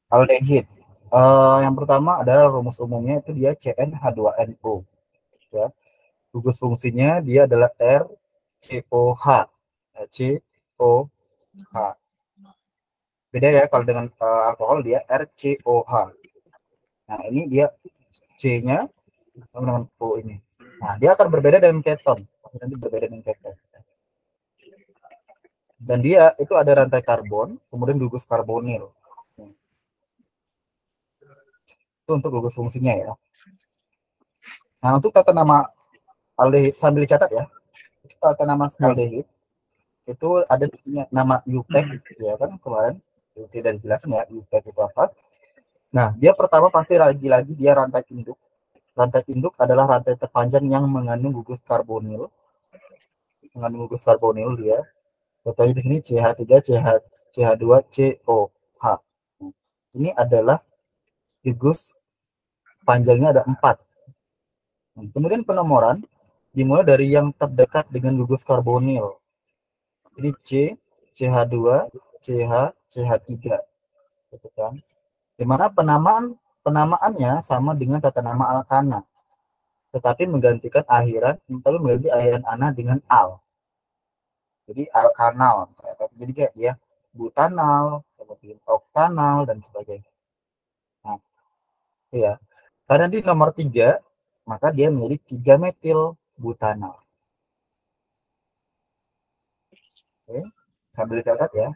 Aldehid. Yang pertama adalah rumus umumnya itu dia CnH2NO. Ya. Gugus fungsinya dia adalah RCOH. COH. Beda ya kalau dengan alkohol dia RCOH. Nah ini dia C-nya teman-teman O ini. Nah dia akan berbeda dengan keton. Nanti berbeda dengan keton. Dan dia itu ada rantai karbon, kemudian gugus karbonil. Itu untuk gugus fungsinya ya. Nah untuk tata nama aldehid sambil dicatat ya. Tata nama aldehid itu ada nama UPEC ya kan kemarin tidak dijelasin ya UPEC itu apa. Nah dia pertama pasti lagi-lagi dia rantai induk. Rantai induk adalah rantai terpanjang yang mengandung gugus karbonil. Mengandung gugus karbonil dia. Contohnya di sini CH3, CH2, COH. Ini adalah gugus panjangnya ada 4. Kemudian penomoran dimulai dari yang terdekat dengan gugus karbonil. Ini C, CH2, CH, CH3. Gitu kan. Di mana penamaannya sama dengan tata nama alkana. Tetapi menggantikan akhiran ana dengan al. Jadi alkanal. Jadi kayak dia butanal, kemudian oktanal dan sebagainya. Nah, ya. Karena di nomor 3, maka dia menjadi 3 metil butanal. Oke, sambil catat ya.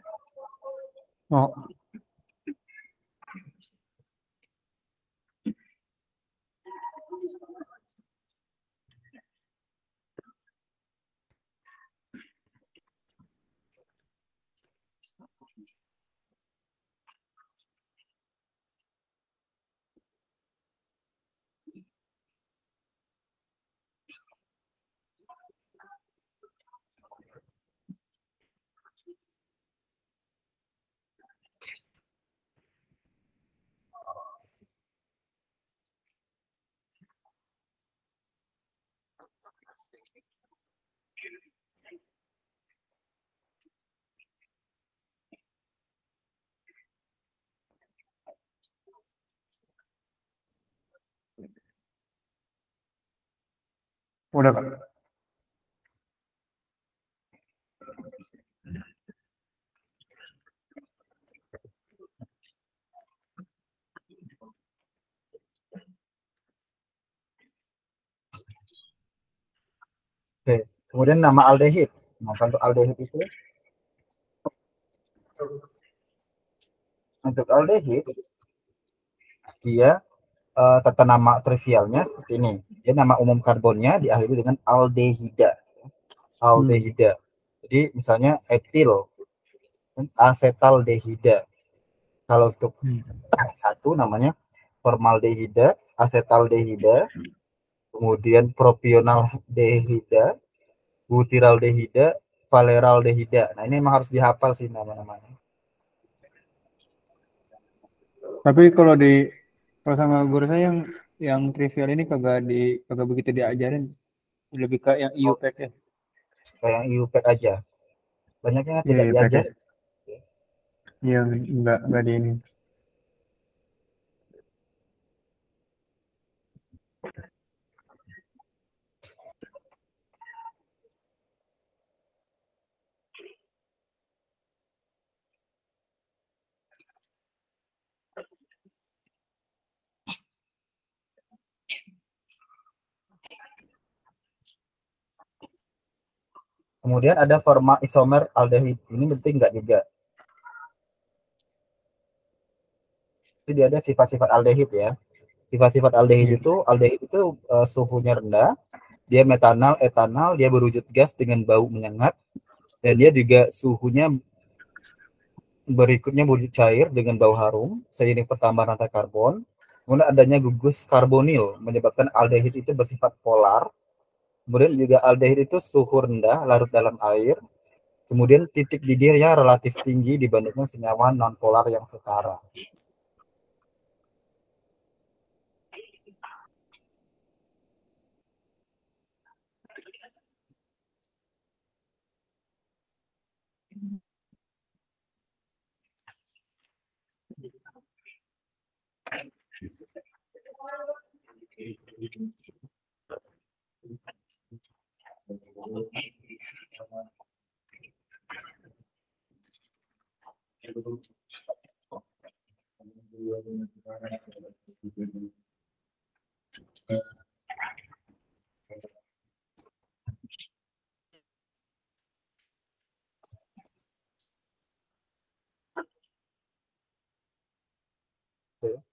Oh. Udah, Kak. Oke, kemudian nama aldehid. Nah, untuk aldehid itu untuk aldehid dia tata nama trivialnya seperti ini. Dia nama umum karbonnya diakhiri dengan aldehida. Aldehida. Jadi misalnya etil, asetaldehida. Kalau untuk satu namanya formaldehida, asetaldehida, kemudian propionaldehida, butyraldehida, valeraldehida. Nah ini memang harus dihafal sih nama-namanya. Tapi kalau sama guru saya yang trivial ini kagak begitu diajarin, lebih ke yang Oh, IUPAC ya. kayak yang IUPAC aja. Banyaknya Iya tidak IUPAC ya. diajar. Yang enggak di ini. Kemudian ada forma isomer aldehid. Ini penting nggak juga. Jadi dia ada sifat-sifat aldehid ya. Sifat-sifat Iya. aldehid itu suhunya rendah, dia metanal, etanal, dia berwujud gas dengan bau menyengat, dan dia juga suhunya berikutnya berwujud cair dengan bau harum, seiring pertambahan rantai karbon. Kemudian adanya gugus karbonil menyebabkan aldehid itu bersifat polar. Kemudian juga aldehid itu suhu rendah, larut dalam air. Kemudian titik didihnya relatif tinggi dibandingkan senyawa nonpolar yang setara.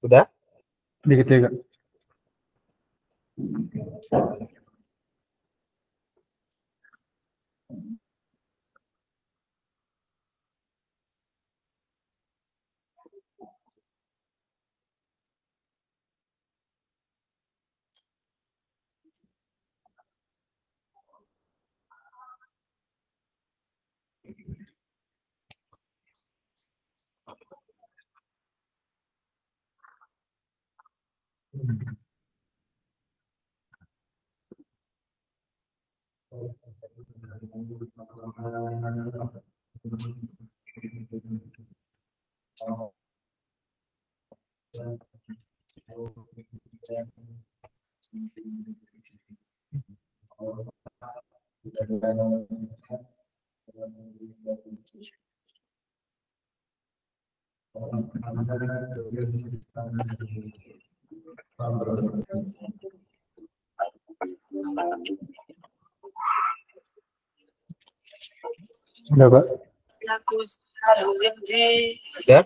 Udah? Dikit ya, Kak. Udah, Pak. Udah?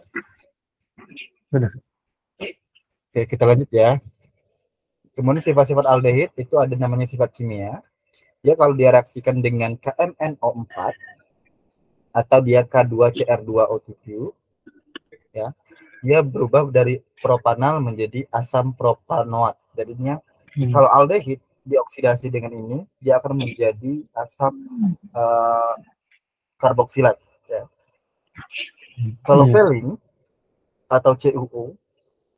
Udah. Oke, kita lanjut ya. Kemudian sifat-sifat aldehid itu ada namanya sifat kimia. Dia kalau direaksikan dengan KMNO4 atau dia K2CR2O7, ya, dia berubah dari propanal menjadi asam propanoat. Jadinya kalau aldehid dioksidasi dengan ini, dia akan menjadi asam karboksilat. Ya. Kalau valine atau CuO,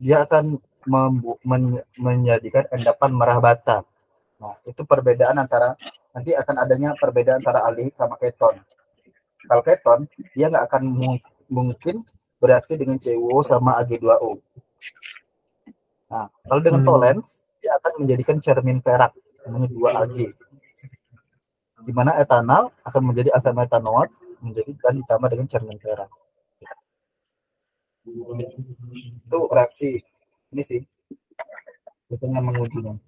dia akan menjadikan endapan merah bata. Nah, itu perbedaan antara, nanti akan adanya perbedaan antara aldehid sama keton. Kalau keton, dia nggak akan mungkin bereaksi dengan CuO sama Ag2O. Nah, kalau dengan tolens, dia akan menjadikan cermin perak, namanya 2Ag. Di mana etanol akan menjadi asam etanoat, dan ditambah dengan cermin perak. Itu reaksi ini sih, biasanya mengujinya.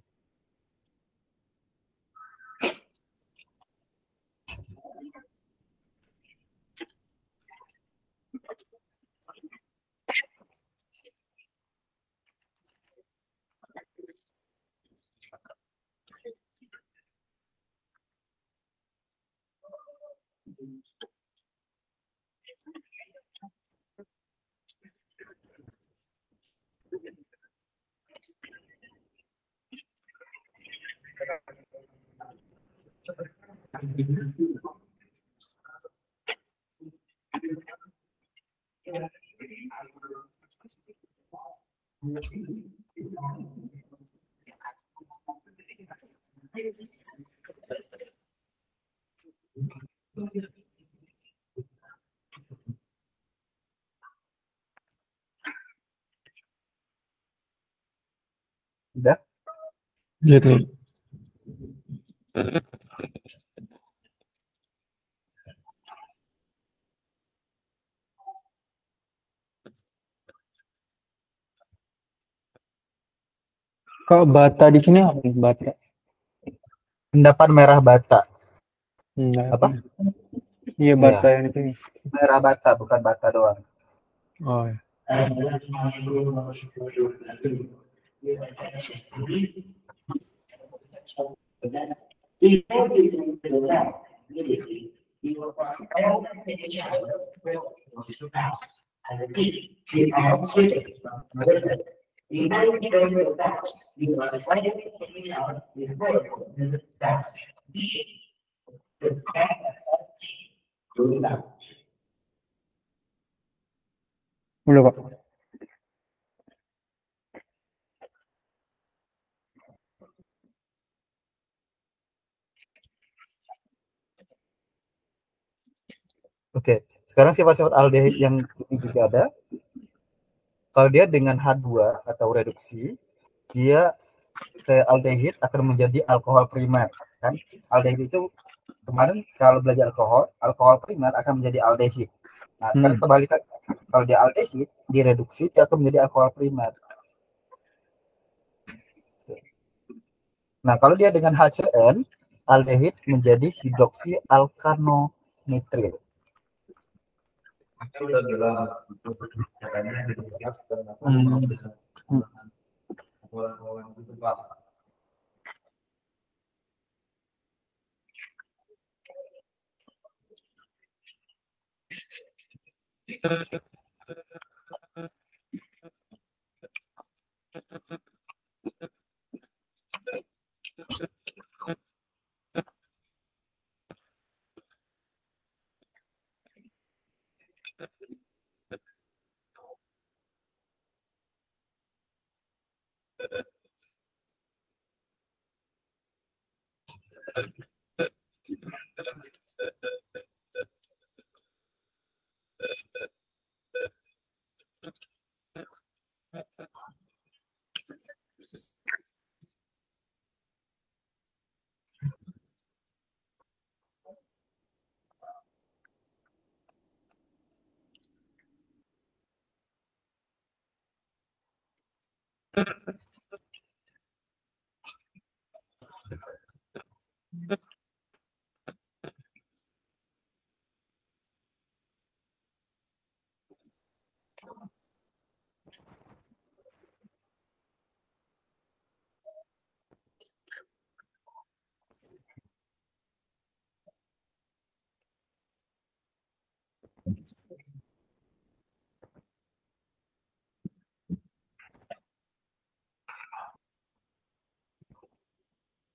Udah? Gitu. Kok bata di sini apa nih, bata? Endapan merah bata. Apa? Iya, bata yang itu. Merah bata, bukan bata doang. Oh, ya. Udah, Pak. Oke, sekarang sifat-sifat aldehid yang ini juga ada. Kalau dia dengan H2 atau reduksi, dia ke aldehid akan menjadi alkohol primer kan. Aldehid itu kemarin kalau belajar alkohol primer akan menjadi aldehid. Nah, sekarang kebalikan. Kalau dia aldehid, direduksi dia akan menjadi alkohol primer. Nah, kalau dia dengan HCN, aldehid menjadi hidroksi alkanonitril.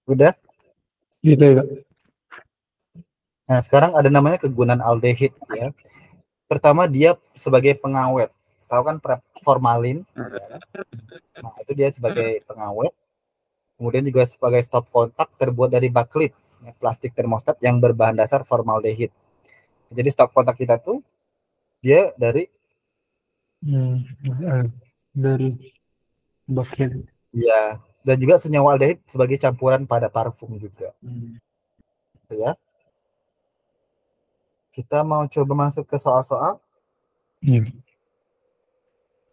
Udah? Gitu ya. Nah, sekarang ada namanya kegunaan aldehid ya. Pertama dia sebagai pengawet. Tahu kan formalin? Nah, itu dia sebagai pengawet. Kemudian juga sebagai stop kontak terbuat dari baklit, ya, plastik termostat yang berbahan dasar formaldehid. Jadi stop kontak kita tuh dia dari Dari bakit. ya, dan juga senyawa aldehid sebagai campuran pada parfum juga. Ya. Kita mau coba masuk ke soal-soal.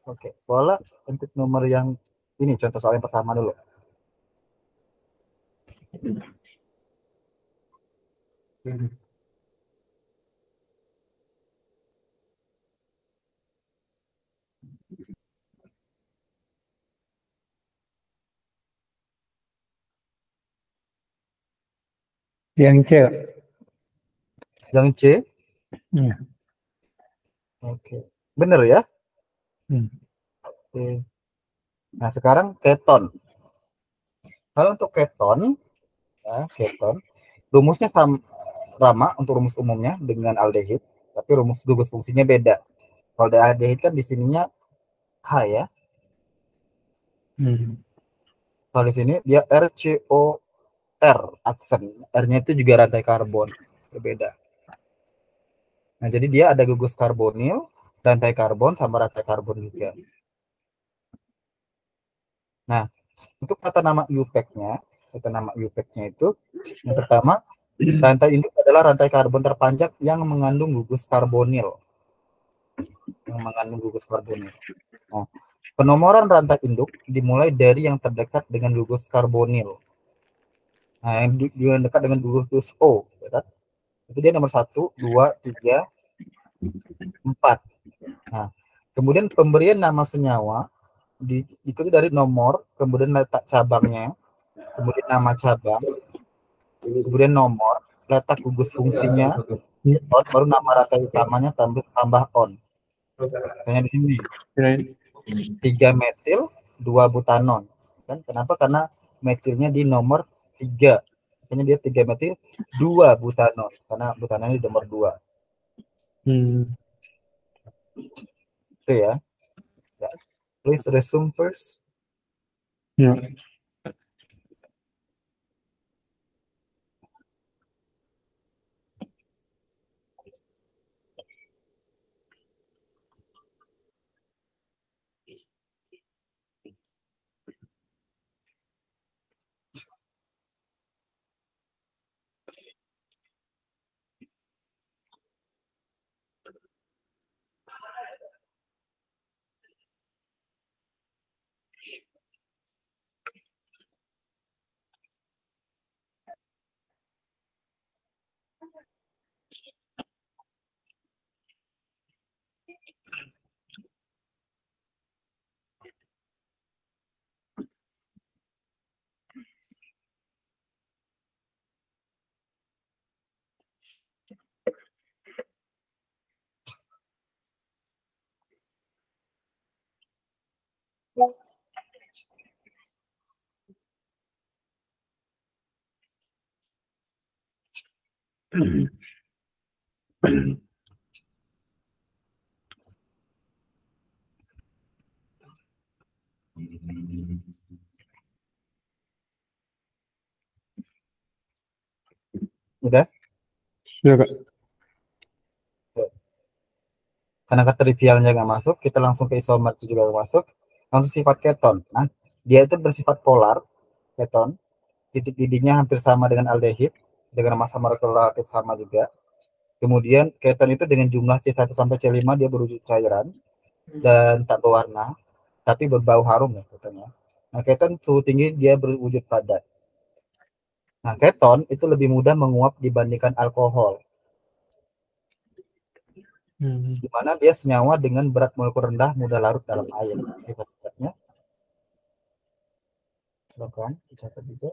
Oke, bola untuk nomor yang ini contoh soal yang pertama dulu. Yang C. Yang C. Oke. Bener ya? Oke. Nah, sekarang keton. Kalau untuk keton, ya, keton, rumusnya sama untuk rumus umumnya dengan aldehid, tapi rumus gugus fungsinya beda. Kalau di aldehid kan di sininya H ya. Kalau di sini dia RCOR aksen. R-nya itu juga rantai karbon. Berbeda. Nah, jadi dia ada gugus karbonil, rantai karbon sama rantai karbon juga. Nah, untuk tata nama UPAC-nya itu yang pertama, rantai induk adalah rantai karbon terpanjang yang mengandung gugus karbonil. Nah, penomoran rantai induk dimulai dari yang terdekat dengan gugus karbonil. Nah, yang dekat dengan gugus O, ya kan? Itu dia nomor 1, 2, 3, 4. Nah, kemudian pemberian nama senyawa diikuti dari nomor, kemudian letak cabangnya, kemudian nama cabang, kemudian nomor, letak gugus fungsinya, on, baru nama rantai utamanya tambah on. Kayak di sini 3 metil 2 butanon kan. Kenapa? Karena metilnya di nomor 3, makanya dia 3 metil 2 butanon karena butanonnya di nomor 2. Itu ya. Please resume first. Udah? Iya, Kak. Karena kata trivialnya nggak masuk, kita langsung ke isomer juga nggak masuk. Langsung sifat keton. Nah, dia itu bersifat polar, keton. Titik didihnya hampir sama dengan aldehid, dengan massa molekular relatif sama juga. Kemudian keton itu dengan jumlah C1 sampai C5 dia berwujud cairan dan tak berwarna, tapi berbau harum ya ketonnya. Nah, keton suhu tinggi dia berwujud padat. Nah, keton itu lebih mudah menguap dibandingkan alkohol, di mana dia senyawa dengan berat molekul rendah mudah larut dalam air. Sifat-sifatnya, silakan dicatat juga.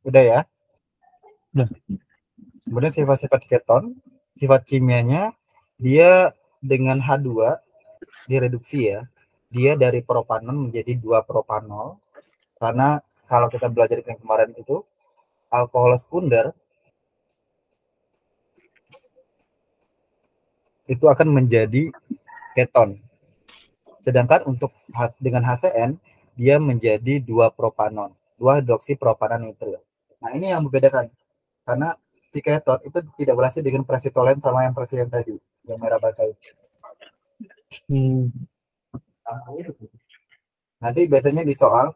Udah ya. Udah. Kemudian sifat-sifat keton, sifat kimianya dia dengan H2 direduksi ya. Dia dari propanon menjadi 2 propanol. Karena kalau kita belajar yang kemarin itu alkohol sekunder itu akan menjadi keton. Sedangkan untuk dengan HCN dia menjadi 2 propanon, 2 hidroksipropanan nitril. Nah, ini yang membedakan. Karena si keton itu tidak berhasil dengan presitolen sama yang presiden tadi, yang merah bata itu. Nanti biasanya di soal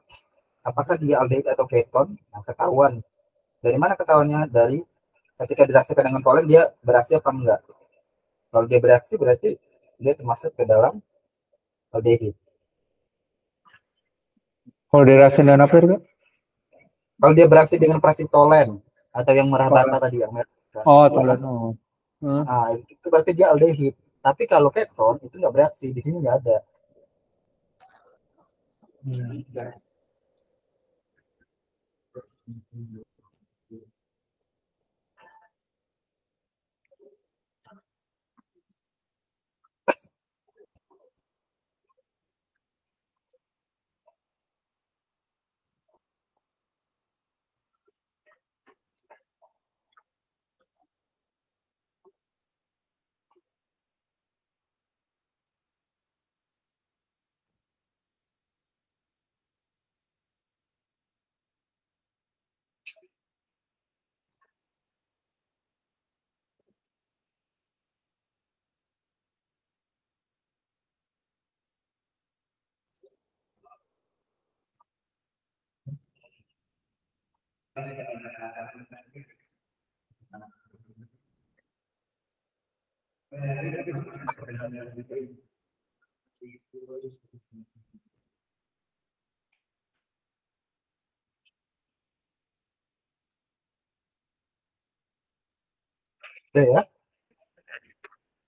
apakah dia aldehid atau keton, nah ketahuan. Dari mana ketahuannya? Dari ketika direaksikan dengan polen dia bereaksi apa enggak. Kalau dia bereaksi berarti dia termasuk ke dalam aldehid. Kalau dirasain dan apa itu? Kalau dia bereaksi dengan presitolen atau yang merah bata tadi yang merah. Oh, tolen. Oh. Nah, itu berarti dia aldehid. Tapi kalau keton itu nggak bereaksi, di sini nggak ada. Udah ya.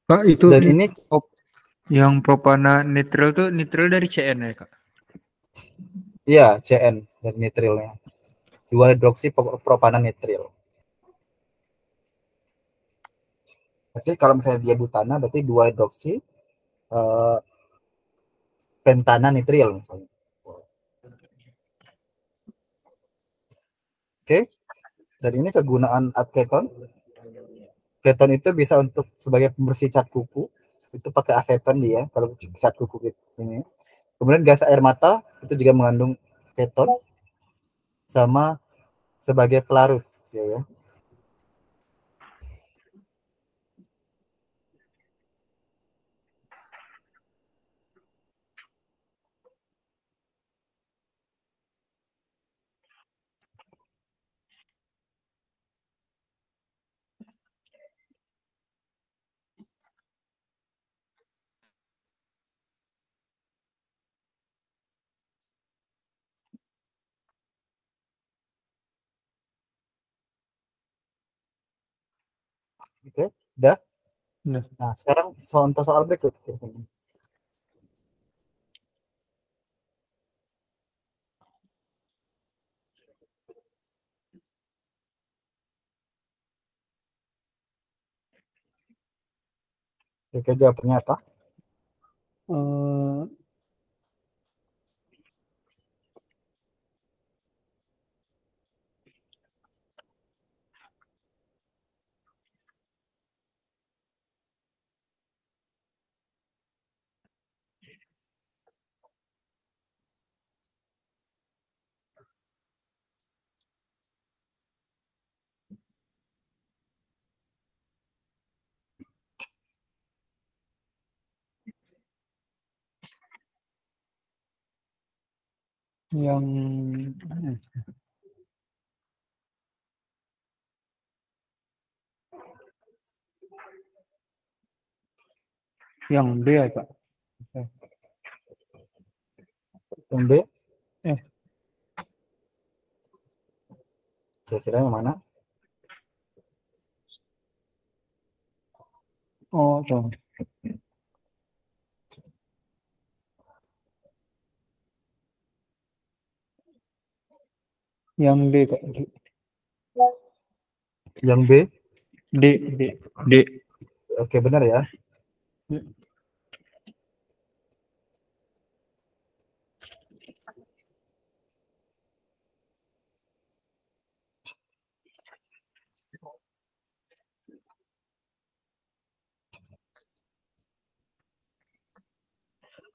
Kak, itu Dan ini yang propana nitril tuh nitril dari CN ya, Kak? iya CN dan nitrilnya. 2 hidroksi propanan nitril. Berarti kalau misalnya dia butana berarti 2 hidroksi pentana nitril misalnya. Oke. Dan ini kegunaan art keton. Keton itu bisa untuk sebagai pembersih cat kuku. Itu pakai aseton dia kalau cat kuku ini. Kemudian gas air mata itu juga mengandung keton sama sebagai pelarut ya. Oke, udah. Nah, Nah, sekarang contoh soal berikut. Oke, jawabannya apa? eh, yang yang B ya Pak. Yang B, Eh, kira-kira yang mana? oh tuh. Yang D Pak. Yang B, D D D. oke benar ya.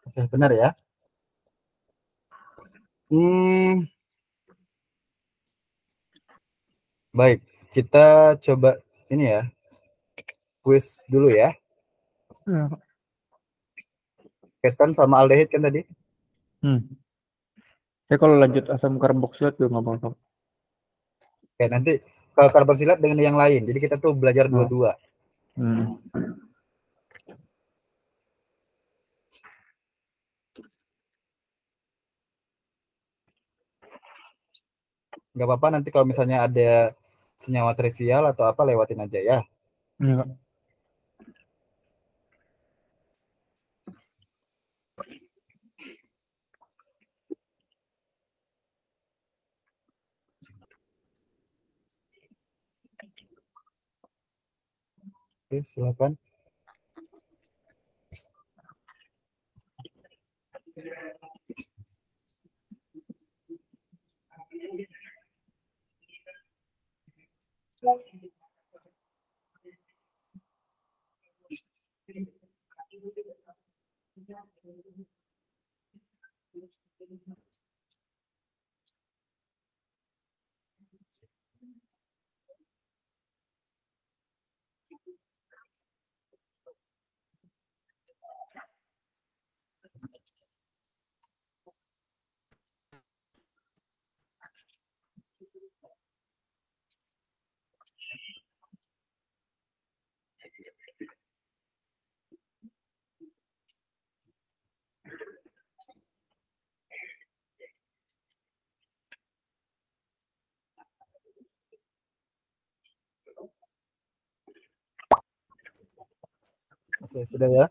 Oke, benar ya. Baik, kita coba ini ya, quiz dulu ya. Ya. Keton sama aldehid kan tadi. Saya kalau lanjut asam karboksil tuh nggak apa-apa. Oke, nanti kalau karboksilat dengan yang lain. Jadi kita tuh belajar Oh. dua-dua. Nggak apa-apa nanti kalau misalnya ada senyawa trivial atau apa lewatin aja ya. Enggak. Oke, silakan. Oke, sudah ya.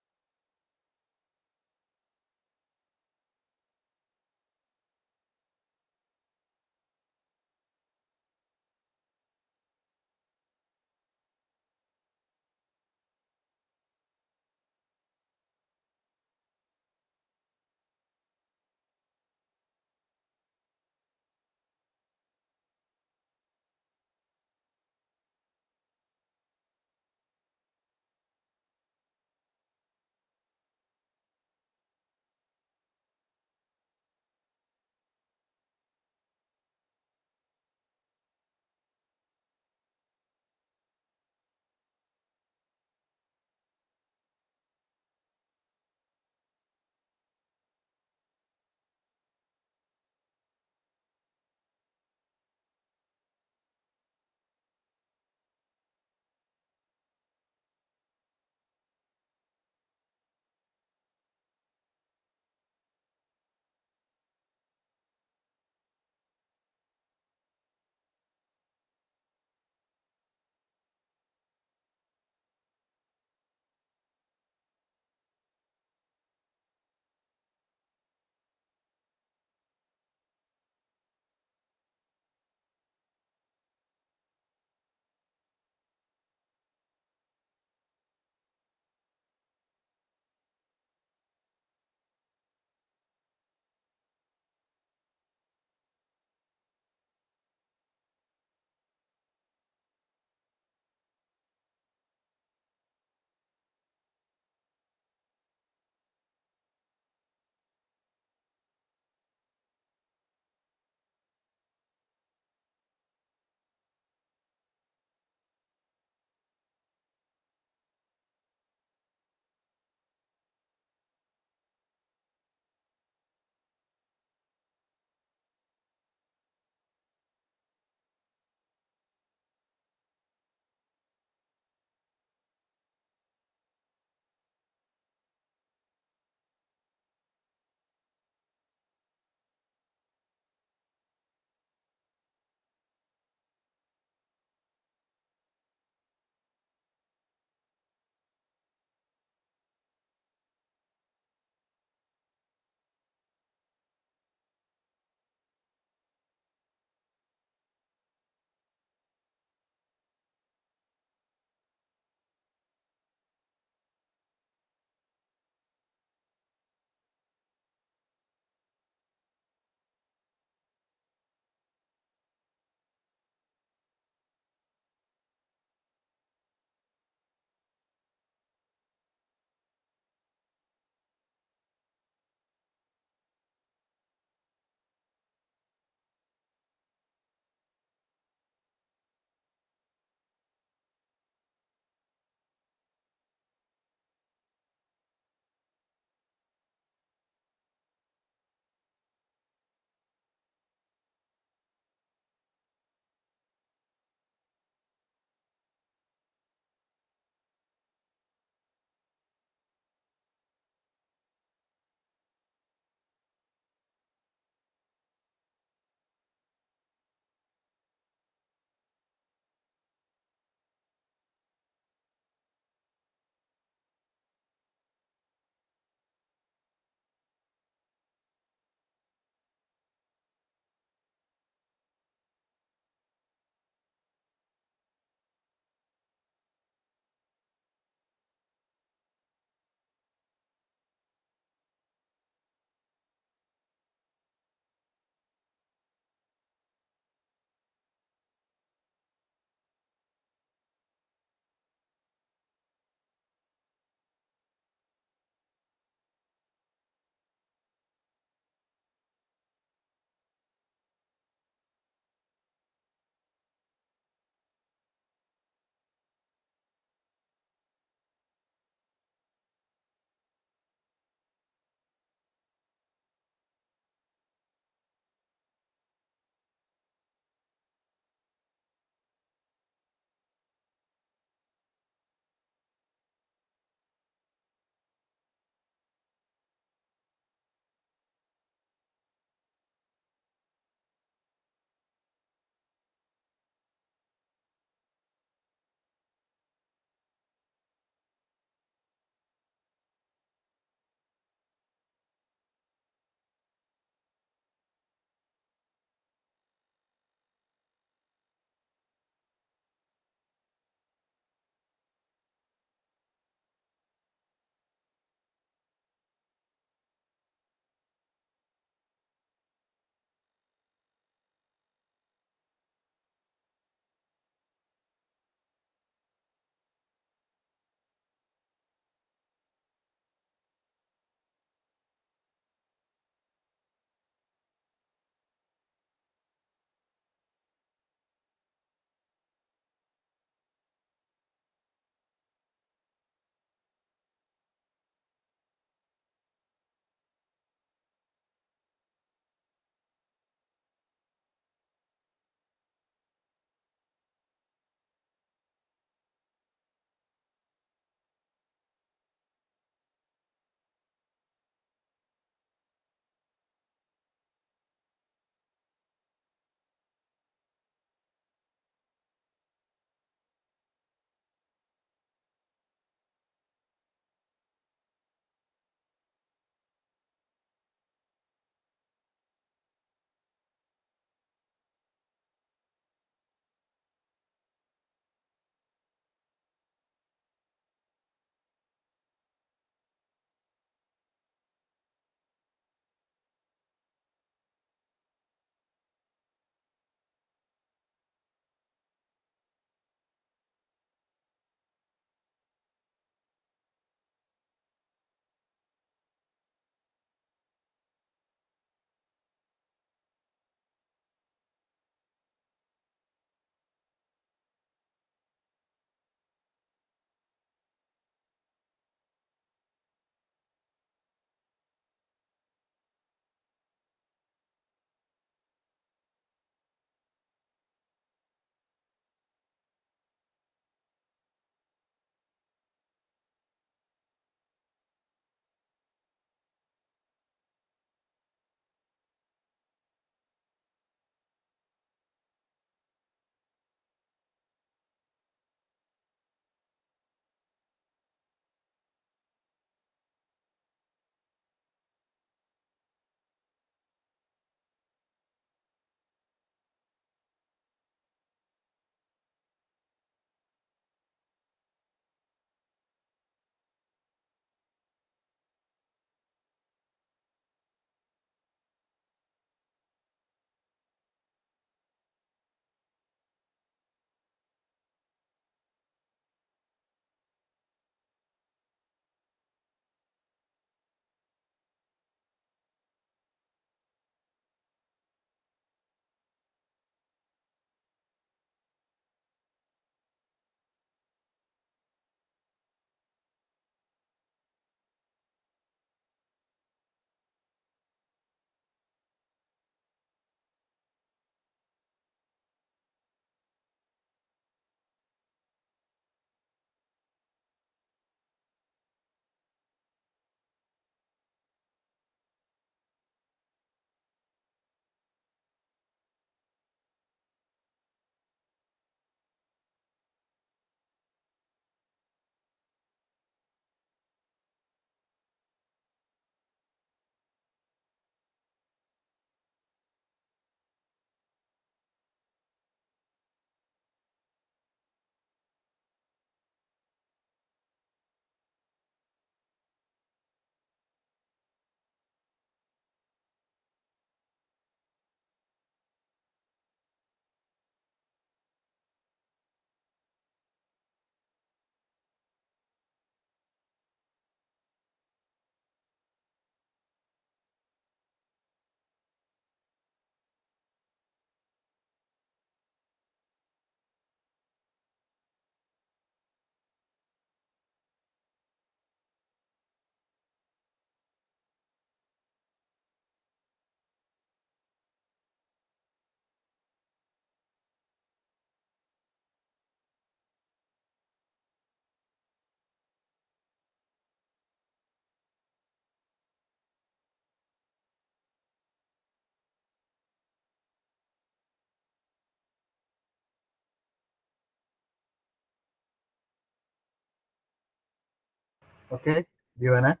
Oke, gimana?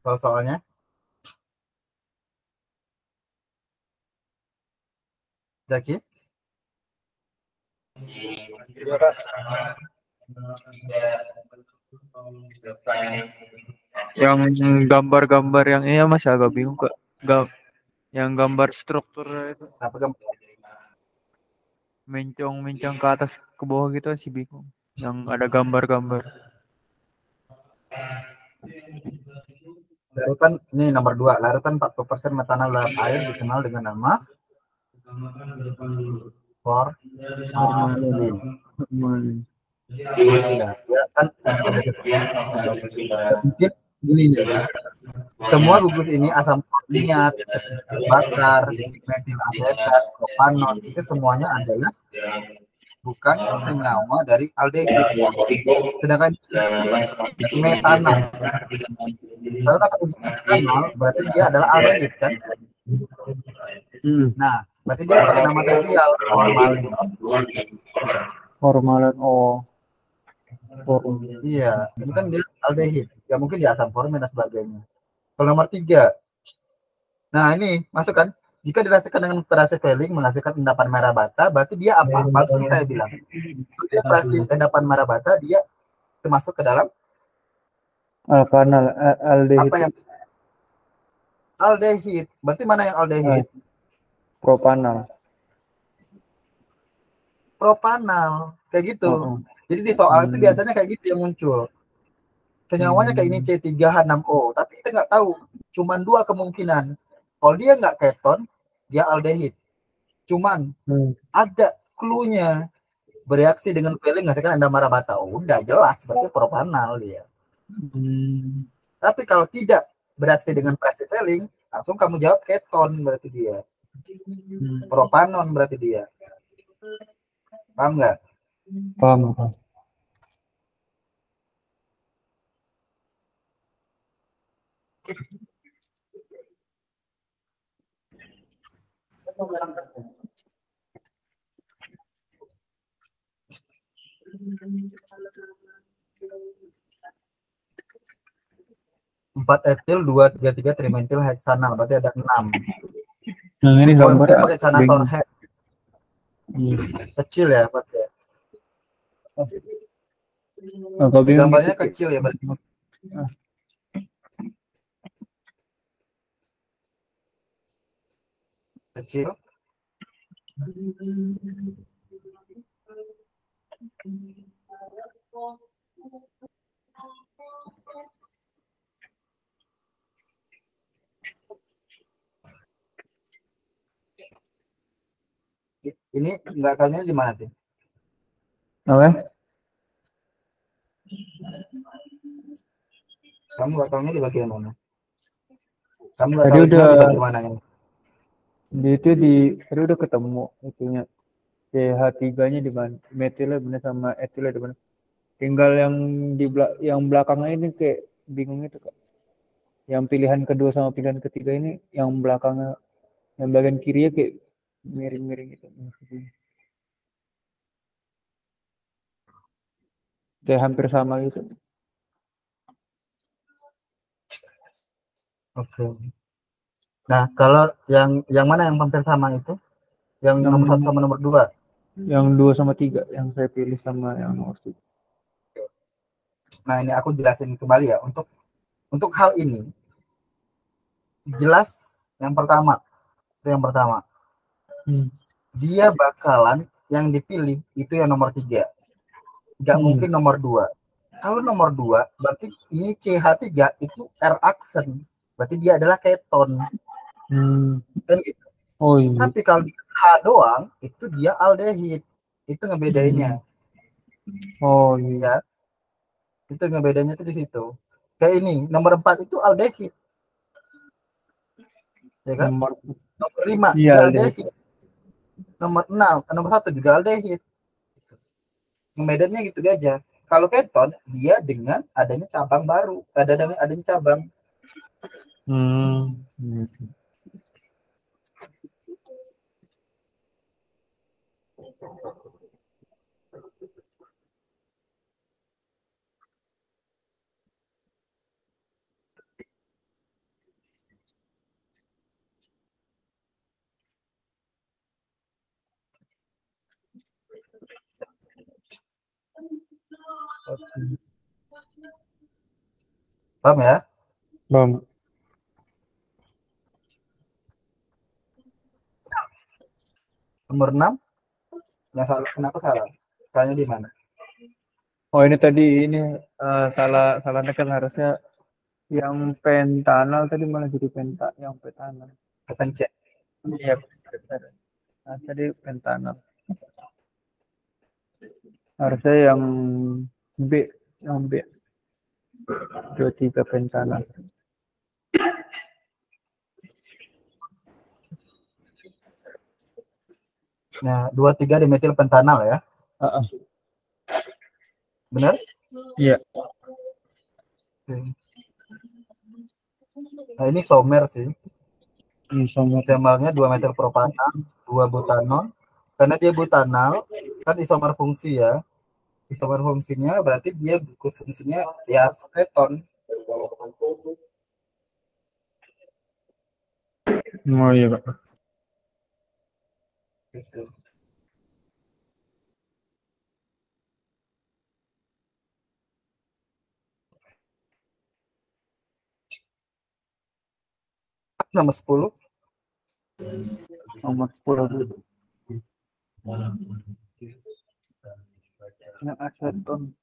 Kalau soalnya, Zaki? Yang gambar-gambar yang iya masih agak bingung kak. Yang gambar struktur itu Apa gambar? mencong-mencong ke atas ke bawah gitu sih bingung. Yang ada gambar-gambar. Larutan ini nomor 2. Larutan 40% metanol dalam air dikenal dengan nama formalin. Hmm. Ya, ya kan mungkin gini nih. Semua gugus ini asam formiat, seperti bakar, metil asetat, propanon, itu semuanya adalah bukan senyawa dari aldehid. Sedangkan metanol, kalau kata metanol berarti dia adalah aldehid kan? Hmm. Nah, berarti dia pakai nama trivial formalin. Formalin form. Iya, ini kan dia aldehid. Ya mungkin dia asam formin dan sebagainya. Kalau nomor 3, nah ini masuk kan? Jika dirasakan dengan paracetamol menghasilkan endapan merah bata, berarti dia apa? Barusan saya bilang. Dia operasi endapan merah bata, dia termasuk ke dalam Alkanal aldehid apa yang aldehid. Berarti mana yang aldehid? propanal. Propanal. Kayak gitu. Oh. Jadi di soal itu biasanya kayak gitu yang muncul. Senyawanya kayak ini C3H6O, tapi kita nggak tahu. Cuman 2 kemungkinan. Kalau dia nggak keton, dia aldehid. Cuman ada clue-nya. Bereaksi dengan feeling nggak sih kan Anda marah bata. Oh, udah jelas berarti propanal dia. Tapi kalau tidak bereaksi dengan passive feeling, langsung kamu jawab keton berarti dia. Propanon berarti dia. Paham nggak? Paham. 4 etil, 2, 3, 3 trimetil heksanal. Berarti ada 6. Nah, ini Oh, gambar dia pakai canasor head. Kecil ya, berarti ya. Gambarnya gitu. kecil ya berarti. Kecil. Ini nggak tahunya di mana tuh? Oke. Kamu nggak tahunya di bagian mana? Kamu nggak Tadi tahunya udah di bagian mana ini? tadi udah ketemu itunya. CH3-nya di mana? Metilnya bener sama etilnya di mana? Tinggal yang yang belakangnya ini kayak bingung itu Kak. Yang pilihan kedua sama pilihan ketiga ini yang belakangnya yang bagian kirinya kayak miring-miring gitu. Kayak hampir sama gitu. Oke. Nah, kalau yang mana yang hampir sama itu? Yang nomor 1 sama nomor 2? Yang 2 sama 3 yang saya pilih sama yang nomor 3. Nah, ini aku jelasin kembali ya. Untuk hal ini, jelas yang pertama. Itu yang pertama. Dia bakalan yang dipilih itu yang nomor 3. Nggak mungkin nomor 2. Kalau nomor 2, berarti ini CH3 itu R-aksen. Berarti dia adalah keton. Kan gitu. Oh iya. Tapi kalau di H doang, itu dia aldehid. Itu ngebedainnya. Oh iya. Ya. Itu ngebedainnya itu di situ. Kayak ini, nomor 4 itu aldehid. Ya kan? Nomor 5 iya, juga aldehid. Nomor 6, nomor 1 juga aldehid. Medannya gitu aja. Kalau keton dia dengan adanya cabang baru, adanya cabang. Paham ya? Bang. Nomor 6, yang salah, kenapa salah? Salahnya di mana? Oh ini tadi ini salah nekan, harusnya yang pentanal tadi malah jadi yang pentanal. Kepencet. Iya, benar. Nah, tadi pentanal. Harusnya yang B, yang B. 23 pentanal. Nah, 23 dimetil pentanal ya. Benar? Iya. Oke. Nah, ini somer sih. Temalnya 2 metil propanal, 2 butanol. Karena dia butanal, kan isomer fungsi ya. Isomer fungsinya berarti dia fungsinya ya keton. Oh iya, Pak. Gitu. Nomor 10. Nomor 10 dulu. Yang aseton.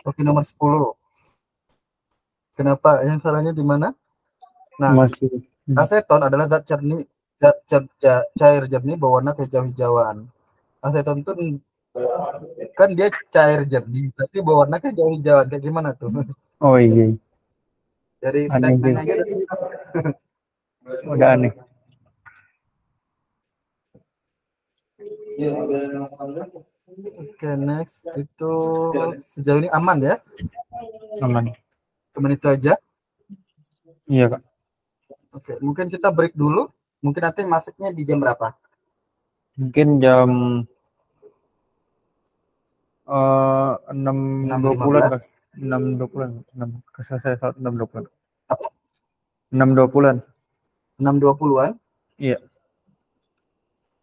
Oke, nomor 10. Kenapa? Yang salahnya di mana? Nah, Masih. aseton adalah zat cair jernih berwarna kehijau-hijauan. Aseton itu kan dia cair jernih, tapi berwarna kehijau-hijauan. Kayak gimana tuh? Oh iya. Dari Aneh statement juga. aja Udah aneh. Oke, next itu sejauh ini aman ya? Aman. Cuman itu aja. Iya, Kak. Oke, mungkin kita break dulu. Mungkin nanti masuknya di jam berapa? Mungkin jam 6.20-an, Kak. 6.20-an. 6 selesai saat 6.20-an. Apa? 6.20-an. 6.20-an? Iya.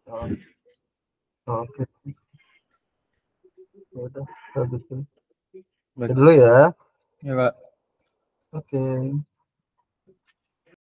Oh, oke. Udah, gitu. Dulu ya. Iya, Kak. Oke.